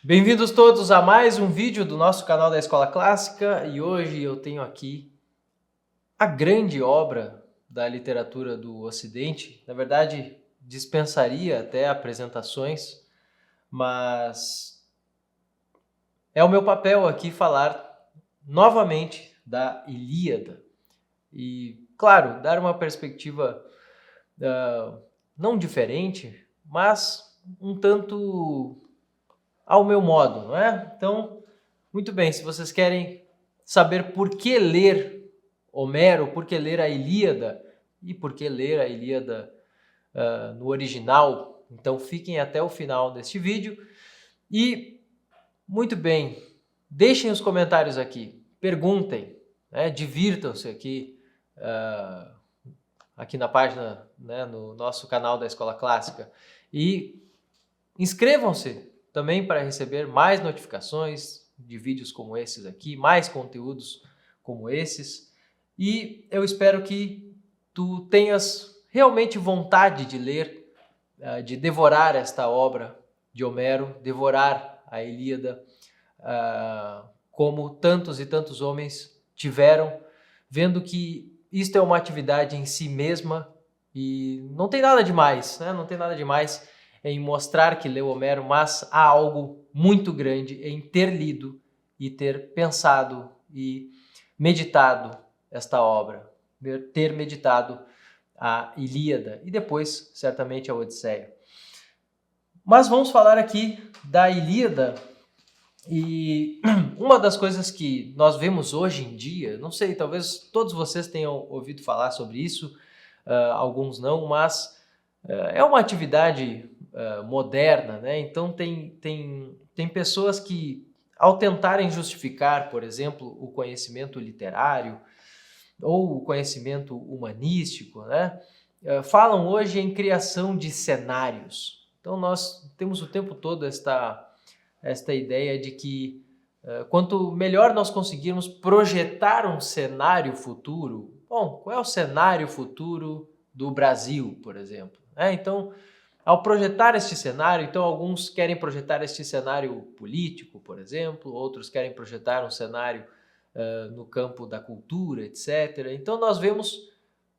Bem-vindos todos a mais um vídeo do nosso canal da Escola Clássica e hoje eu tenho aqui a grande obra da literatura do Ocidente. Na verdade, dispensaria até apresentações, mas é o meu papel aqui falar novamente da Ilíada e, claro, dar uma perspectiva não diferente, mas um tanto ao meu modo, não é? Então, muito bem, se vocês querem saber por que ler Homero, por que ler a Ilíada e por que ler a Ilíada no original, então fiquem até o final deste vídeo e, muito bem, deixem os comentários aqui, perguntem, né? Divirtam-se aqui, aqui na página, né, no nosso canal da Escola Clássica e inscrevam-se também para receber mais notificações de vídeos como esses aqui, mais conteúdos como esses. E eu espero que tu tenhas realmente vontade de ler, de devorar esta obra de Homero, devorar a Ilíada, como tantos e tantos homens tiveram, vendo que isto é uma atividade em si mesma e não tem nada demais, né? Não tem nada demais em mostrar que leu Homero, mas há algo muito grande em ter lido e ter pensado e meditado esta obra, ter meditado a Ilíada e depois, certamente, a Odisseia. Mas vamos falar aqui da Ilíada e uma das coisas que nós vemos hoje em dia, não sei, talvez todos vocês tenham ouvido falar sobre isso, alguns não, mas é uma atividade moderna, né? Então tem pessoas que, ao tentarem justificar, por exemplo, o conhecimento literário ou o conhecimento humanístico, né? Falam hoje em criação de cenários. Então nós temos o tempo todo esta ideia de que quanto melhor nós conseguirmos projetar um cenário futuro, bom, qual é o cenário futuro do Brasil, por exemplo? Então, ao projetar este cenário, então alguns querem projetar este cenário político, por exemplo, outros querem projetar um cenário no campo da cultura, etc. Então nós vemos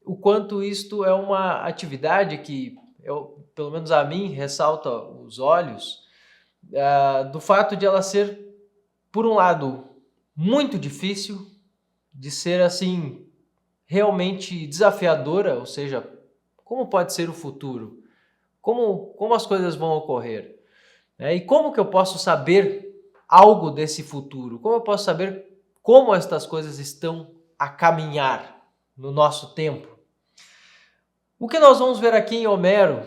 o quanto isto é uma atividade que, pelo menos a mim, ressalta os olhos, do fato de ela ser, por um lado, muito difícil, de ser assim realmente desafiadora, ou seja, como pode ser o futuro? Como as coisas vão ocorrer? E como que eu posso saber algo desse futuro? Como eu posso saber como estas coisas estão a caminhar no nosso tempo? O que nós vamos ver aqui em Homero?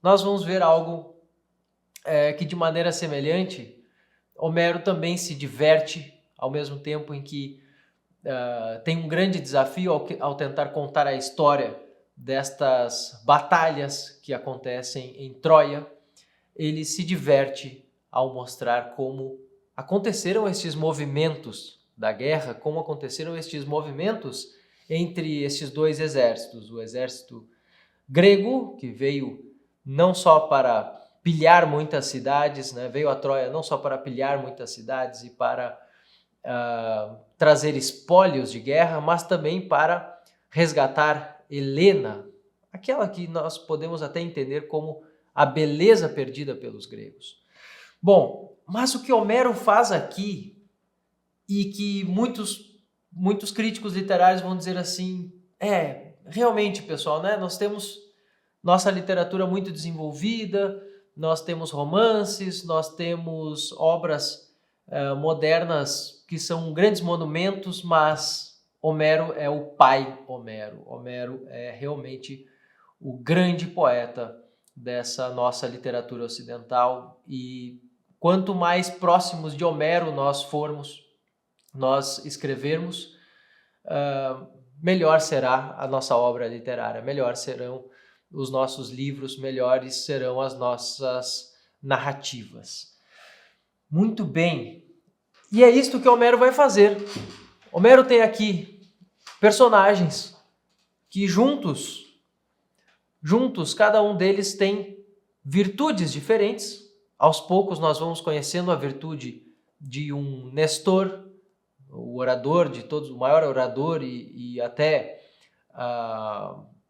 Nós vamos ver algo que, de maneira semelhante, Homero também se diverte ao mesmo tempo em que tem um grande desafio ao tentar contar a história destas batalhas que acontecem em Troia. Ele se diverte ao mostrar como aconteceram estes movimentos da guerra, como aconteceram estes movimentos entre estes dois exércitos. O exército grego, que veio não só para pilhar muitas cidades, né? Veio a Troia não só para pilhar muitas cidades e para trazer espólios de guerra, mas também para resgatar Helena, aquela que nós podemos até entender como a beleza perdida pelos gregos. Bom, mas o que Homero faz aqui, e que muitos críticos literários vão dizer assim, realmente, pessoal, né? Nós temos nossa literatura muito desenvolvida, nós temos romances, nós temos obras modernas que são grandes monumentos, mas Homero é o pai Homero. Homero é realmente o grande poeta dessa nossa literatura ocidental e quanto mais próximos de Homero nós formos, nós escrevermos, melhor será a nossa obra literária, melhor serão os nossos livros, melhores serão as nossas narrativas. Muito bem, e é isto que Homero vai fazer. Homero tem aqui personagens que juntos, cada um deles tem virtudes diferentes, Aos poucos nós vamos conhecendo a virtude de um Nestor, o orador de todos, o maior orador e até,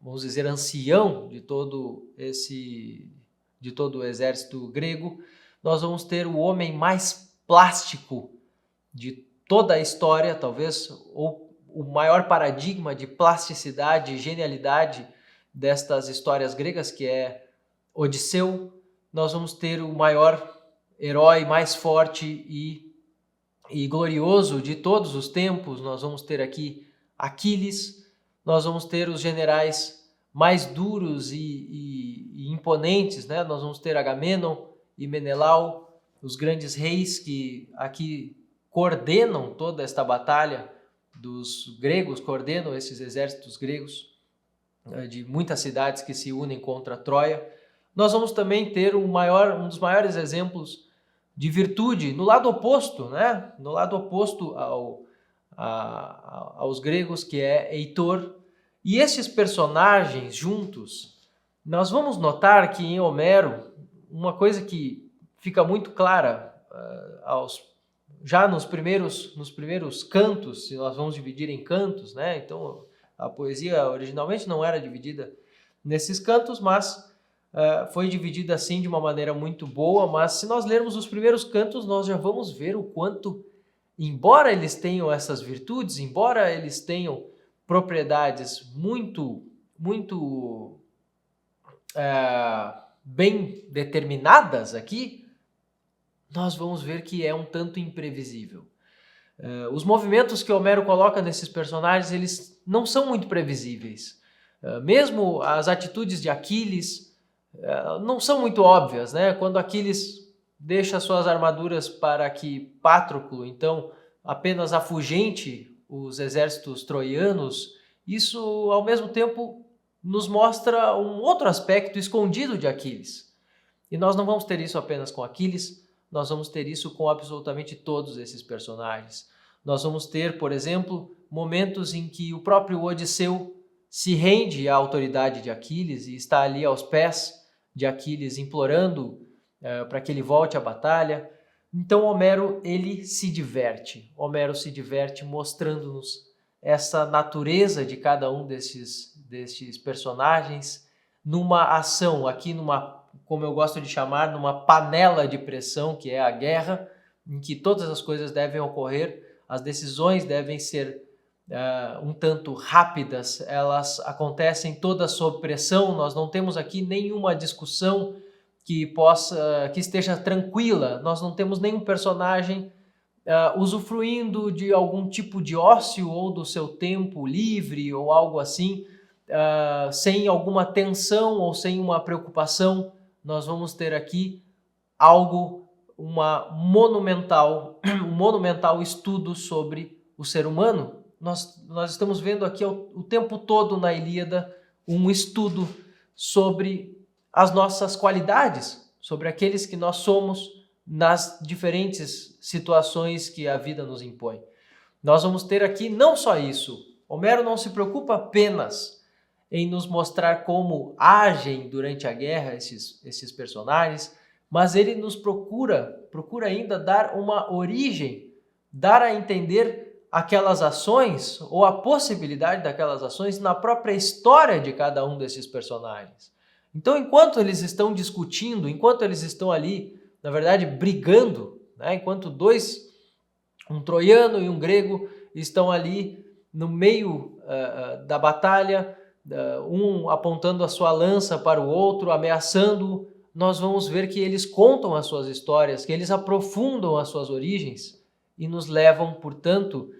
vamos dizer, ancião de todo o exército grego. Nós vamos ter o homem mais plástico de toda a história, talvez, ou o maior paradigma de plasticidade e genialidade destas histórias gregas, que é Odisseu. Nós vamos ter o maior herói, mais forte e glorioso de todos os tempos. Nós vamos ter aqui Aquiles, nós vamos ter os generais mais duros e imponentes, né? Nós vamos ter Agamenon e Menelau, os grandes reis que aqui coordenam toda esta batalha dos gregos, coordenam esses exércitos gregos de muitas cidades que se unem contra Troia. Nós vamos também ter um dos maiores exemplos de virtude no lado oposto, né? No lado oposto aos gregos, que é Heitor. E esses personagens juntos, nós vamos notar que em Homero, uma coisa que fica muito clara já nos primeiros cantos, se nós vamos dividir em cantos, né? Então a poesia originalmente não era dividida nesses cantos, mas foi dividida assim de uma maneira muito boa. Mas se nós lermos os primeiros cantos, nós já vamos ver o quanto, embora eles tenham essas virtudes, embora eles tenham propriedades muito bem determinadas aqui, nós vamos ver que é um tanto imprevisível. Os movimentos que Homero coloca nesses personagens, eles não são muito previsíveis. Mesmo as atitudes de Aquiles não são muito óbvias, né? Quando Aquiles deixa suas armaduras para que Patroclo, então, apenas afugente os exércitos troianos, isso, ao mesmo tempo, nos mostra um outro aspecto escondido de Aquiles. E nós não vamos ter isso apenas com Aquiles, nós vamos ter isso com absolutamente todos esses personagens. Nós vamos ter, por exemplo, momentos em que o próprio Odisseu se rende à autoridade de Aquiles e está ali aos pés de Aquiles implorando para que ele volte à batalha. Então Homero, ele se diverte. Homero se diverte mostrando-nos essa natureza de cada um desses personagens numa ação, aqui como eu gosto de chamar, numa panela de pressão, que é a guerra, em que todas as coisas devem ocorrer, as decisões devem ser um tanto rápidas, elas acontecem todas sob pressão. Nós não temos aqui nenhuma discussão que esteja tranquila, nós não temos nenhum personagem usufruindo de algum tipo de ócio ou do seu tempo livre ou algo assim, sem alguma tensão ou sem uma preocupação. Nós vamos ter aqui um monumental estudo sobre o ser humano. Nós estamos vendo aqui o tempo todo na Ilíada um estudo sobre as nossas qualidades, sobre aqueles que nós somos nas diferentes situações que a vida nos impõe. Nós vamos ter aqui não só isso. Homero não se preocupa apenas em nos mostrar como agem durante a guerra esses personagens, mas ele nos procura ainda dar uma origem, dar a entender aquelas ações ou a possibilidade daquelas ações na própria história de cada um desses personagens. Então, enquanto eles estão discutindo, enquanto eles estão ali, na verdade, brigando, né? Enquanto um troiano e um grego, estão ali no meio da batalha, um apontando a sua lança para o outro, ameaçando, nós vamos ver que eles contam as suas histórias, que eles aprofundam as suas origens e nos levam, portanto,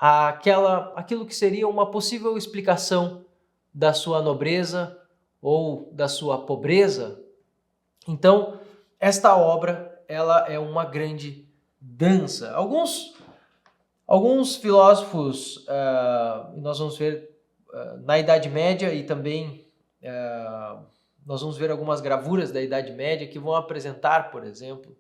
àquilo que seria uma possível explicação da sua nobreza ou da sua pobreza. Então, esta obra, ela é uma grande dança. Alguns filósofos, nós vamos ver na Idade Média e também nós vamos ver algumas gravuras da Idade Média que vão apresentar, por exemplo,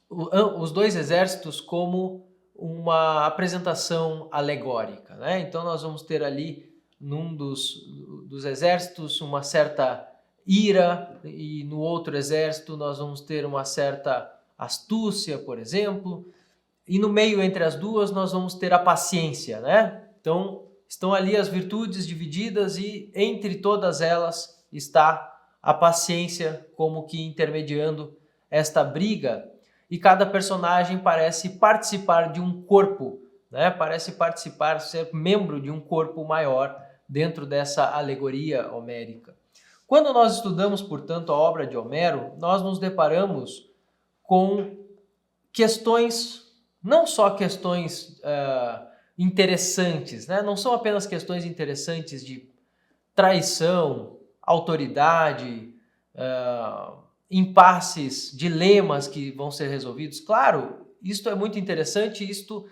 os dois exércitos como uma apresentação alegórica, né? Então nós vamos ter ali num dos exércitos uma certa ira, e no outro exército nós vamos ter uma certa astúcia, por exemplo, e no meio entre as duas nós vamos ter a paciência, né? Então, estão ali as virtudes divididas e entre todas elas está a paciência como que intermediando esta briga, e cada personagem parece participar de um corpo, né? Parece participar, ser membro de um corpo maior dentro dessa alegoria homérica. Quando nós estudamos, portanto, a obra de Homero, nós nos deparamos com questões, não só questões interessantes, né? Não são apenas questões interessantes de traição, autoridade, impasses, dilemas que vão ser resolvidos. Claro, isto é muito interessante, isto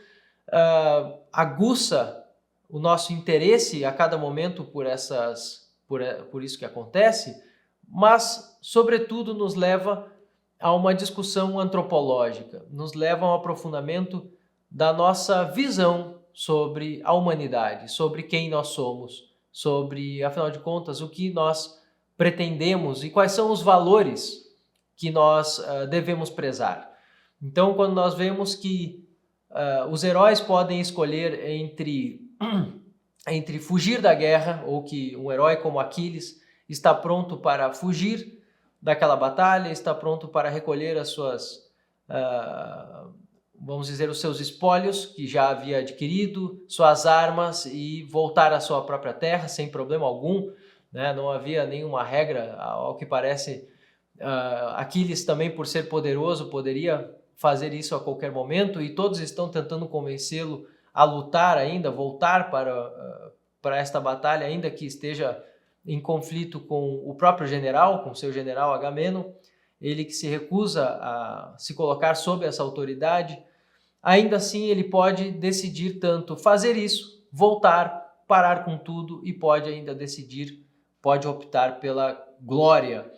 aguça o nosso interesse a cada momento por isso que acontece, mas, sobretudo, nos leva a uma discussão antropológica, nos leva a um aprofundamento da nossa visão sobre a humanidade, sobre quem nós somos, sobre, afinal de contas, o que nós pretendemos e quais são os valores que nós devemos prezar. Então, quando nós vemos que os heróis podem escolher entre fugir da guerra, ou que um herói como Aquiles está pronto para fugir daquela batalha, está pronto para recolher as suas, vamos dizer, os seus espólios que já havia adquirido, suas armas, e voltar à sua própria terra sem problema algum, né? Não havia nenhuma regra, ao que parece. Aquiles também, por ser poderoso, poderia fazer isso a qualquer momento, e todos estão tentando convencê-lo a lutar ainda, voltar para esta batalha, ainda que esteja em conflito com o próprio general, com seu general Agamenon, ele que se recusa a se colocar sob essa autoridade. Ainda assim, ele pode decidir tanto fazer isso, voltar, parar com tudo, e pode ainda decidir, pode optar pela glória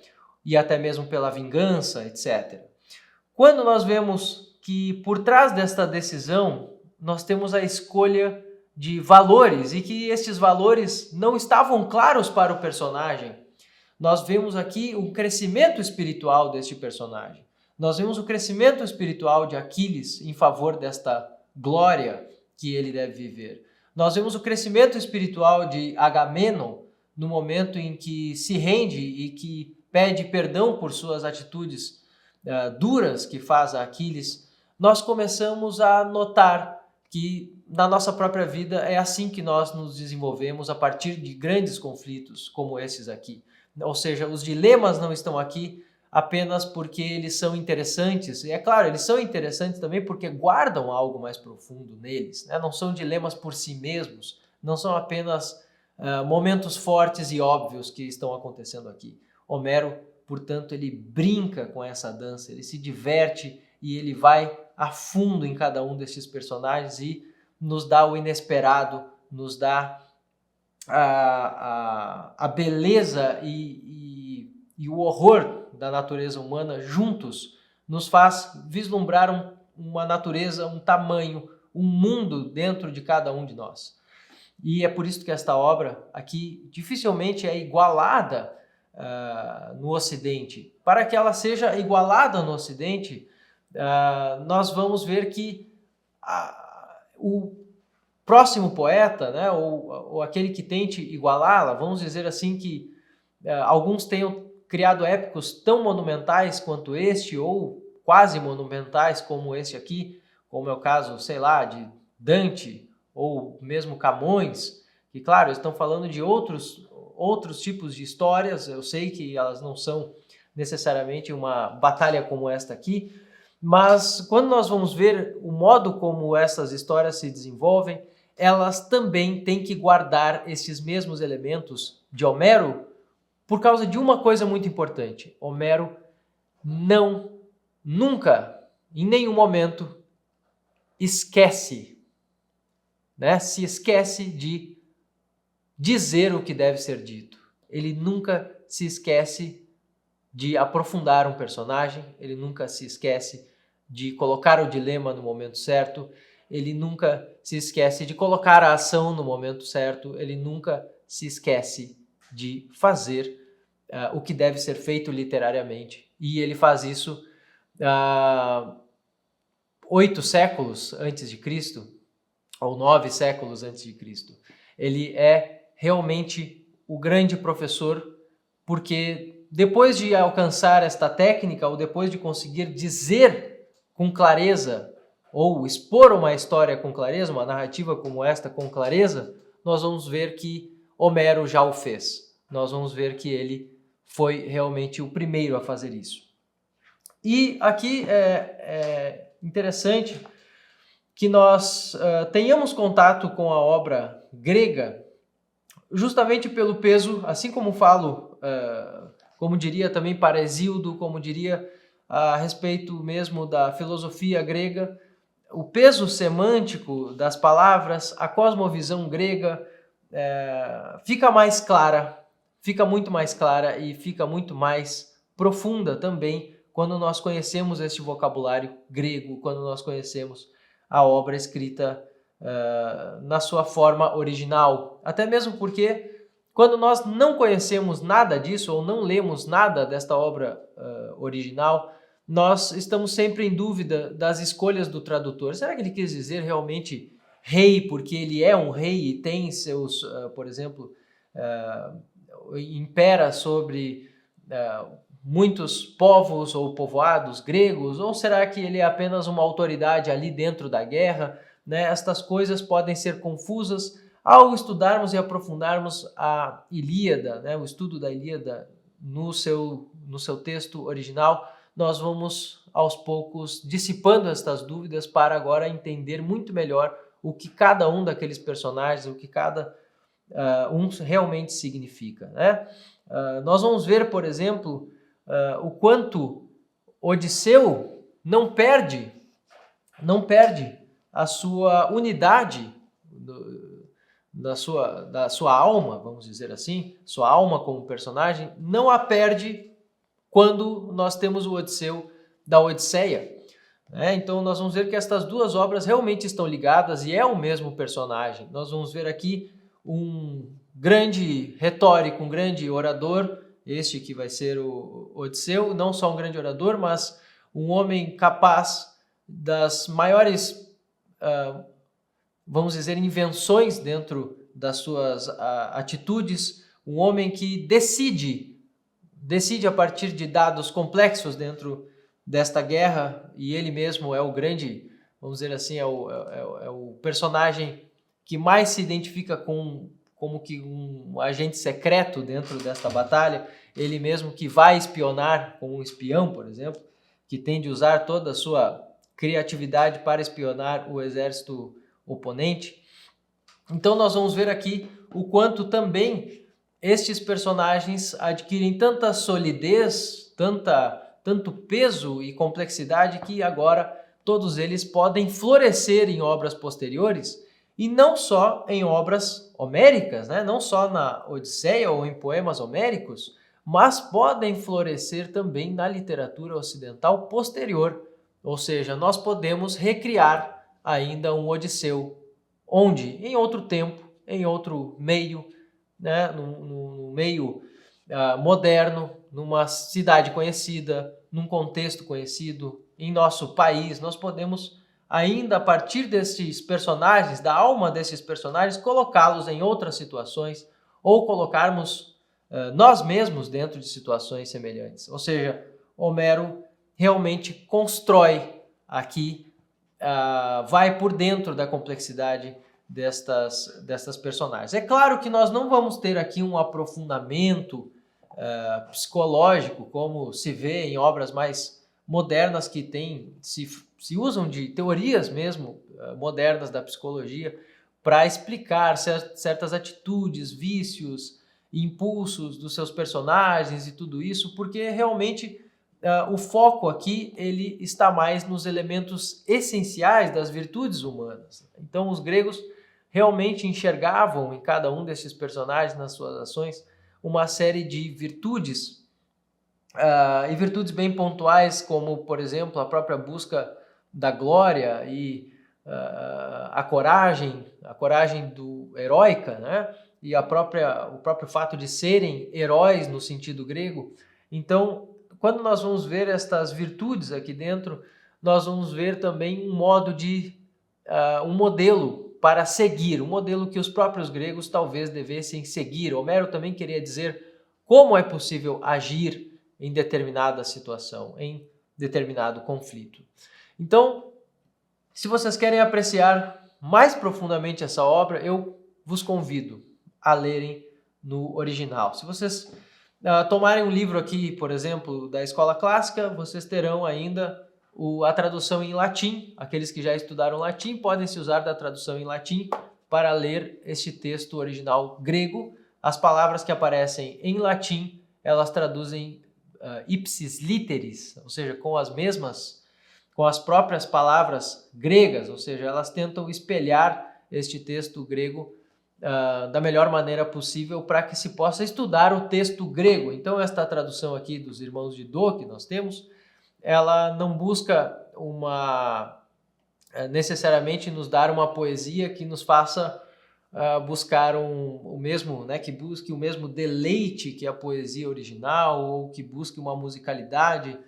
e até mesmo pela vingança, etc. Quando nós vemos que por trás desta decisão nós temos a escolha de valores e que estes valores não estavam claros para o personagem, nós vemos aqui um crescimento espiritual deste personagem. Nós vemos o crescimento espiritual de Aquiles em favor desta glória que ele deve viver. Nós vemos o crescimento espiritual de Agamenon no momento em que se rende e que pede perdão por suas atitudes duras que faz a Aquiles. Nós começamos a notar que na nossa própria vida é assim que nós nos desenvolvemos, a partir de grandes conflitos como esses aqui. Ou seja, os dilemas não estão aqui apenas porque eles são interessantes. E é claro, eles são interessantes também porque guardam algo mais profundo neles, né? Não são dilemas por si mesmos, não são apenas momentos fortes e óbvios que estão acontecendo aqui. Homero, portanto, ele brinca com essa dança, ele se diverte e ele vai a fundo em cada um desses personagens e nos dá o inesperado, nos dá a beleza e o horror da natureza humana juntos, nos faz vislumbrar uma natureza, um tamanho, um mundo dentro de cada um de nós. E é por isso que esta obra aqui dificilmente é igualada no Ocidente. Para que ela seja igualada no Ocidente, nós vamos ver que o próximo poeta, né, ou aquele que tente igualá-la, vamos dizer assim que alguns tenham criado épicos tão monumentais quanto este, ou quase monumentais como este aqui, como é o caso, sei lá, de Dante, ou mesmo Camões, que, claro, estão falando de outros tipos de histórias. Eu sei que elas não são necessariamente uma batalha como esta aqui, mas quando nós vamos ver o modo como essas histórias se desenvolvem, elas também têm que guardar esses mesmos elementos de Homero por causa de uma coisa muito importante. Homero nunca, em nenhum momento, esquece, né? Se esquece de dizer o que deve ser dito. Ele nunca se esquece de aprofundar um personagem, ele nunca se esquece de colocar o dilema no momento certo, ele nunca se esquece de colocar a ação no momento certo, ele nunca se esquece de fazer o que deve ser feito literariamente. E ele faz isso 8 séculos antes de Cristo, ou 9 séculos antes de Cristo. Ele é realmente o grande professor, porque depois de alcançar esta técnica, ou depois de conseguir dizer com clareza, ou expor uma história com clareza, uma narrativa como esta com clareza, nós vamos ver que Homero já o fez. Nós vamos ver que ele foi realmente o primeiro a fazer isso. E aqui é interessante que nós tenhamos contato com a obra grega, justamente pelo peso, assim como falo, como diria também Parasíldo, como diria a respeito mesmo da filosofia grega, o peso semântico das palavras, a cosmovisão grega fica mais clara, fica muito mais clara e fica muito mais profunda também quando nós conhecemos este vocabulário grego, quando nós conhecemos a obra escrita na sua forma original. Até mesmo porque quando nós não conhecemos nada disso ou não lemos nada desta obra original, nós estamos sempre em dúvida das escolhas do tradutor. Será que ele quis dizer realmente rei porque ele é um rei e tem seus, por exemplo, impera sobre muitos povos ou povoados gregos? Ou será que ele é apenas uma autoridade ali dentro da guerra? Né? Estas coisas podem ser confusas ao estudarmos e aprofundarmos a Ilíada, né? O estudo da Ilíada no seu texto original. Nós vamos, aos poucos, dissipando estas dúvidas para agora entender muito melhor o que cada um daqueles personagens, o que cada um realmente significa. Né? Nós vamos ver, por exemplo, o quanto Odisseu não perde a sua unidade da sua alma, vamos dizer assim, sua alma como personagem, não a perde quando nós temos o Odisseu da Odisseia. Então nós vamos ver que estas duas obras realmente estão ligadas e é o mesmo personagem. Nós vamos ver aqui um grande retórico, um grande orador, este que vai ser o Odisseu, não só um grande orador, mas um homem capaz das maiores, vamos dizer, invenções dentro das suas atitudes, um homem que decide a partir de dados complexos dentro desta guerra, e ele mesmo é o grande, vamos dizer assim, é o personagem que mais se identifica como que um agente secreto dentro desta batalha, ele mesmo que vai espionar como um espião, por exemplo, que tem de usar toda a sua criatividade para espionar o exército oponente. Então nós vamos ver aqui o quanto também estes personagens adquirem tanta solidez, tanto peso e complexidade que agora todos eles podem florescer em obras posteriores e não só em obras homéricas, né? Não só na Odisseia ou em poemas homéricos, mas podem florescer também na literatura ocidental posterior. Ou seja, nós podemos recriar ainda um Odisseu, onde? Em outro tempo, em outro meio, né? no meio moderno, numa cidade conhecida, num contexto conhecido, em nosso país, nós podemos ainda a partir desses personagens, da alma desses personagens, colocá-los em outras situações ou colocarmos nós mesmos dentro de situações semelhantes. Ou seja, Homero realmente constrói aqui, vai por dentro da complexidade destas personagens. É claro que nós não vamos ter aqui um aprofundamento psicológico, como se vê em obras mais modernas que se usam de teorias mesmo modernas da psicologia para explicar certas atitudes, vícios, impulsos dos seus personagens e tudo isso, porque realmente o foco aqui ele está mais nos elementos essenciais das virtudes humanas. Então os gregos realmente enxergavam em cada um desses personagens, nas suas ações, uma série de virtudes, e virtudes bem pontuais, como, por exemplo, a própria busca da glória e a coragem heróica, né? e o próprio fato de serem heróis no sentido grego. Então, quando nós vamos ver estas virtudes aqui dentro, nós vamos ver também um modelo para seguir, um modelo que os próprios gregos talvez devessem seguir. Homero também queria dizer como é possível agir em determinada situação, em determinado conflito. Então, se vocês querem apreciar mais profundamente essa obra, eu vos convido a lerem no original. Se vocês tomarem um livro aqui, por exemplo, da Escola Clássica, vocês terão ainda a tradução em latim. Aqueles que já estudaram latim podem se usar da tradução em latim para ler este texto original grego. As palavras que aparecem em latim, elas traduzem ipsis literis, ou seja, com as próprias palavras gregas, ou seja, elas tentam espelhar este texto grego da melhor maneira possível para que se possa estudar o texto grego. Então, esta tradução aqui dos Irmãos de Dô que nós temos, ela não busca necessariamente nos dar uma poesia que nos faça buscar o mesmo, né, que busque o mesmo deleite que a poesia original, ou que busque uma musicalidade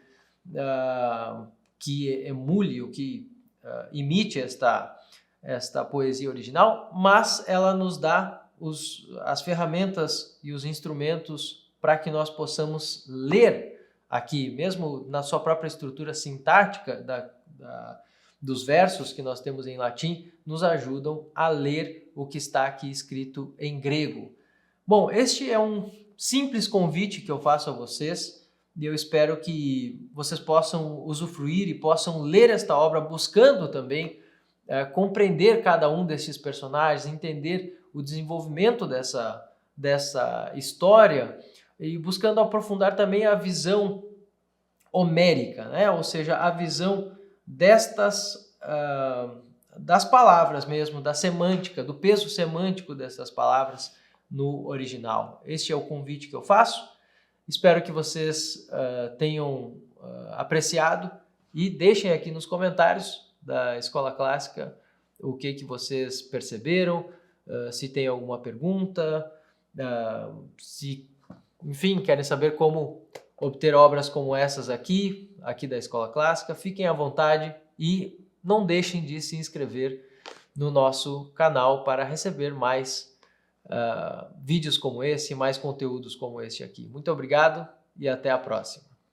que emule, ou que imite esta poesia original, mas ela nos dá as ferramentas e os instrumentos para que nós possamos ler aqui, mesmo na sua própria estrutura sintática dos versos que nós temos em latim, nos ajudam a ler o que está aqui escrito em grego. Bom, este é um simples convite que eu faço a vocês e eu espero que vocês possam usufruir e possam ler esta obra buscando também compreender cada um desses personagens, entender o desenvolvimento dessa história e buscando aprofundar também a visão homérica, né? Ou seja, a visão das palavras mesmo, da semântica, do peso semântico dessas palavras no original. Este é o convite que eu faço. Espero que vocês tenham apreciado e deixem aqui nos comentários da Escola Clássica o que vocês perceberam, se tem alguma pergunta, enfim, querem saber como obter obras como essas aqui da Escola Clássica, fiquem à vontade e não deixem de se inscrever no nosso canal para receber mais vídeos como esse, mais conteúdos como este aqui. Muito obrigado e até a próxima.